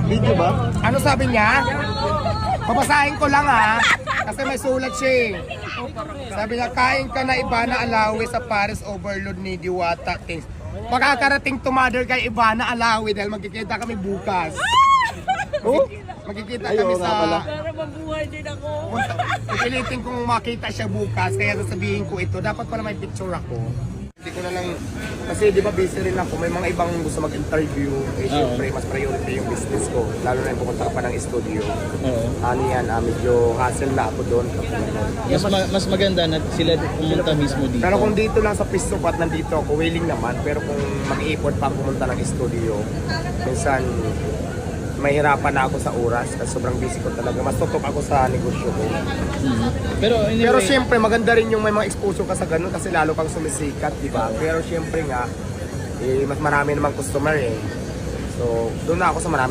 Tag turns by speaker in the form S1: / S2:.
S1: Video ba?
S2: Ano sabi niya? Papasahin ko lang ha. Kasi may sulat siya eh. Sabi niya, kain ka na Ivana Alawi sa Paris Overload ni Diwata Things. Pagkakarating to mother kay Ivana Alawi dahil magkikita kami bukas.
S1: Oh?
S2: Magkikita
S1: Ayaw
S2: kami
S1: nga pala.
S2: sa...
S3: Para mabuhay din ako.
S2: Pipilitin kong makita siya bukas, kaya sasabihin ko ito. Dapat pala may picture ako. Hindi ko na lang, kasi di ba busy rin ako, may mga ibang gusto mag-interview. Eh syempre, mas priority yung business ko. Lalo na yung pumunta ka pa ng studio. Ano yan, medyo hassle na ako doon.
S4: Mas maganda na sila pumunta mismo dito.
S2: Pero kung dito lang sa pisto at nandito ako, willing naman. Pero kung mag-iipon pa pumunta ng studio, minsan mahirapan na ako sa oras kasi sobrang busy ko talaga. Mas tutok ako sa negosyo ko.
S4: Pero anyway,
S2: Pero syempre maganda rin yung may mga exposure ka sa ganun kasi lalo kang sumisikat, di ba? Pero syempre nga, mas marami namang customer eh. So, doon na ako sa marami